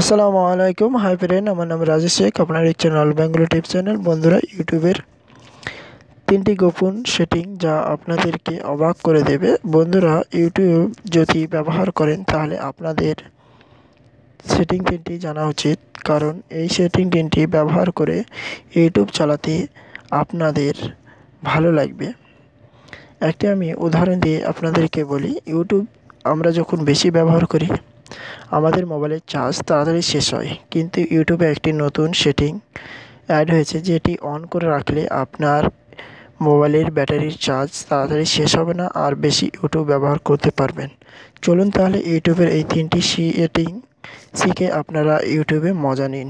আসসালামু আলাইকুম। Hi friend, আমার নাম রাজেশ শেখ। আপনার এই চ্যানেল বেঙ্গলি টিপস চ্যানেল। বন্ধুরা, ইউটিউবের 3টি গোপন সেটিং যা আপনাদেরকে অবাক করে দেবে। বন্ধুরা, ইউটিউব যদি ব্যবহার করেন তাহলে আপনাদের সেটিং 3টি জানা উচিত, কারণ এই সেটিং 3টি ব্যবহার করে ইউটিউব চালাতে আপনাদের ভালো লাগবে। একটি আমি উদাহরণ দিয়ে আপনাদেরকে বলি। ইউটিউব আমরা যখন বেশি ব্যবহার করি আমাদের মোবাইলের চার্জ তাড়াতাড়ি শেষ হয়, কিন্তু ইউটিউবে একটি নতুন সেটিং অ্যাড হয়েছে যেটি অন করে রাখলে আপনার মোবাইলের ব্যাটারির চার্জ তাড়াতাড়ি শেষ হবে না আর বেশি ইউটিউব ব্যবহার করতে পারবেন। চলুন তাহলে ইউটিউবের এই 3টি সেটিং শিখে আপনারা ইউটিউবে মজা নিন।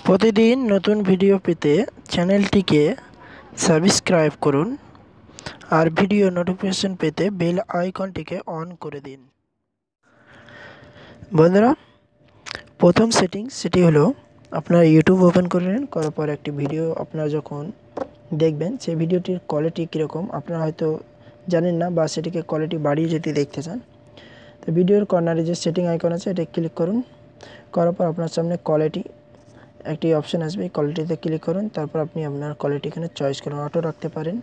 প্রতিদিন নতুন ভিডিও পেতে চ্যানেলটিকে সাবস্ক্রাইব করুন আর ভিডিও নোটিফিকেশন পেতে বেল আইকনটিকে অন করে দিন। বন্ধুরা, প্রথম সেটি হলো আপনারা ইউটিউব ওপেন করে নিন। করার পর একটি ভিডিও আপনারা যখন দেখবেন সেই ভিডিওটির কোয়ালিটি কীরকম আপনারা হয়তো জানেন না, বা সেটিকে কোয়ালিটি বাড়িয়ে যদি দেখতে চান, তো ভিডিওর কর্নারে যে সেটিং আইকন আছে এটা ক্লিক করুন। করার পর আপনার সামনে কোয়ালিটি একটি অপশান আসবে, এই কোয়ালিটিতে ক্লিক করুন। তারপর আপনি আপনার কোয়ালিটি এখানে চয়েস করুন, অটো রাখতে পারেন।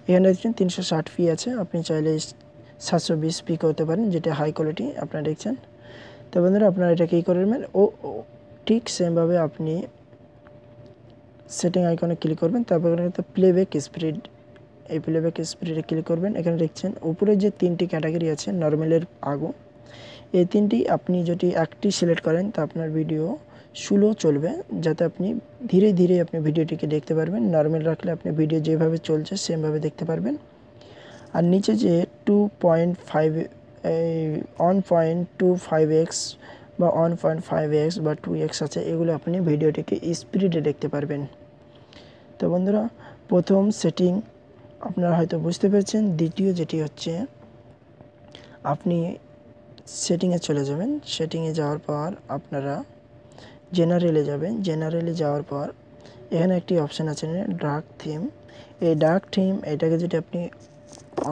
এখানে দেখছেন 360p আছে, আপনি চাইলে 720p করতে পারেন, যেটা হাই কোয়ালিটি আপনারা দেখছেন। তো বন্ধুরা, আপনারা এটা কী করবেন, ঠিক সেমভাবে আপনি সেটিং আইকনে ক্লিক করবেন। তারপর এখানে প্লেব্যাক স্পিড, এই প্লেব্যাক স্পিডে ক্লিক করবেন। এখানে দেখছেন উপরে যে 3টি ক্যাটাগরি আছে নর্মালের আগু, এই 3টি আপনি যদি একটি সিলেক্ট করেন তা আপনার ভিডিও স্লো চলবে, যাতে আপনি ধীরে ধীরে আপনি ভিডিওটিকে দেখতে পারবেন। নর্মাল রাখলে আপনি ভিডিও যেভাবে চলছে সেমভাবে দেখতে পারবেন। আর নিচে যে 1.25x বা 1.5x বা 2x আছে, এগুলো আপনি ভিডিওটিকে স্পিডে দেখতে পারবেন। তো বন্ধুরা, প্রথম সেটিং আপনারা হয়তো বুঝতে পেরেছেন। দ্বিতীয় যেটি হচ্ছে, আপনি সেটিংয়ে চলে যাবেন। সেটিংয়ে যাওয়ার পর আপনারা জেনারেলে যাবেন। জেনারেলে যাওয়ার পর এখানে একটি অপশান আছে ডার্ক থিম। এই ডার্ক থিম এটাকে যদি আপনি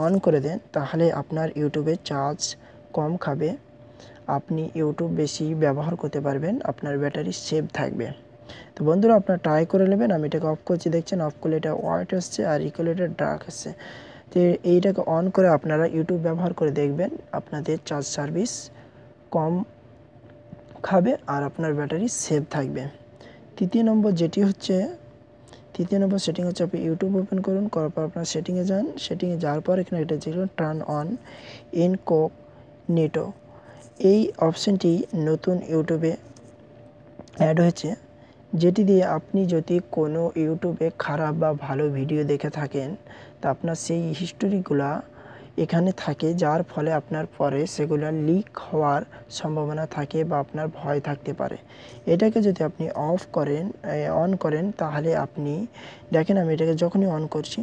অন করে দেন তাহলে আপনার ইউটিউবের চার্জ কম খাবে, আপনি ইউটিউব বেশি ব্যবহার করতে পারবেন, আপনার ব্যাটারি সেভ থাকবে। তো বন্ধুরা, আপনারা ট্রাই করে নেবেন। আমি এটাকে অফ করছি, দেখছেন অফ করলে এটা হোয়াইট আসছে আর ইকুয়ালেটার ডার্ক আসছে। তো এইটাকে অন করে আপনারা ইউটিউব ব্যবহার করে দেখবেন, আপনাদের চার্জ সার্ভিস কম খাবে আর আপনার ব্যাটারি সেভ থাকবে। তৃতীয় নম্বর সেটিং হচ্ছে, আপনি ইউটিউব ওপেন করুন। করার পর আপনার সেটিংয়ে যান। সেটিংয়ে যাওয়ার পর এখানে একটা দেখুন টার্ন অন ইনকগনিটো, এই অপশানটি নতুন ইউটিউবে অ্যাড হয়েছে, যেটি দিয়ে আপনি যদি কোনো ইউটিউবে খারাপ বা ভালো ভিডিও দেখে থাকেন তা আপনার সেই হিস্টোরিগুলা এখানে থাকে, যার ফলে আপনার পরে সেগুলো লিক হওয়ার সম্ভাবনা থাকে বা আপনার ভয় থাকতে পারে। এটাকে যদি আপনি অন করেন তাহলে আপনি দেখেন, আমি এটাকে যখনই অন করছি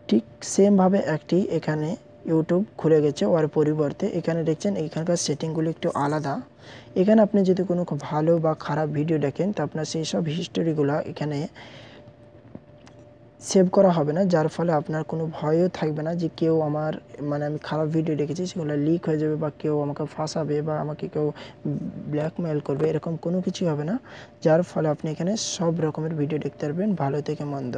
ঠিক সেমভাবে একটি এখানে ইউটিউব খুলে গেছে। ওর পরিবর্তে এখানে দেখছেন এখানকার সেটিংগুলো একটু আলাদা। এখানে আপনি যদি কোনো খুব ভালো বা খারাপ ভিডিও দেখেন তা আপনার সেই সব হিস্টোরিগুলো এখানে সেভ করা হবে না, যার ফলে আপনার কোনো ভয়ও থাকবে না যে কেউ আমি খারাপ ভিডিও দেখেছি সেগুলো লিক হয়ে যাবে বা কেউ আমাকে ফাঁসাবে বা আমাকে কেউ ব্ল্যাকমেল করবে, এরকম কোনো কিছুই হবে না। যার ফলে আপনি এখানে সব রকমের ভিডিও দেখতে পারবেন, ভালো থেকে মন্দ।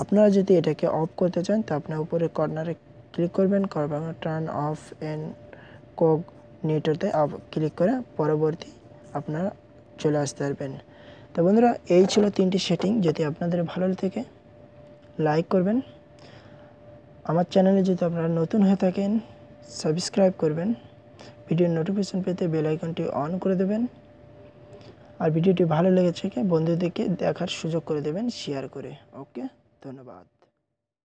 আপনারা যদি এটাকে অফ করতে চান তা আপনার উপরে কর্নারে ক্লিক করবেন। টার্ন অফ ইনকগনিটোতে ক্লিক করে পরবর্তী আপনারা চলে আসতে পারবেন। তো বন্ধুরা, এই ছিল 3টি সেটিং। যদি আপনাদের ভালো থেকে লাইক করবেন। আমার চ্যানেলে যদি আপনারা নতুন হয়ে থাকেন সাবস্ক্রাইব করবেন। ভিডিওর নোটিফিকেশন পেতে বেল আইকনটি অন করে দেবেন। আর ভিডিওটি ভালো লেগেছে বন্ধুদেরকে দেখার সুযোগ করে দেবেন শেয়ার করে। ওকে, ধন্যবাদ।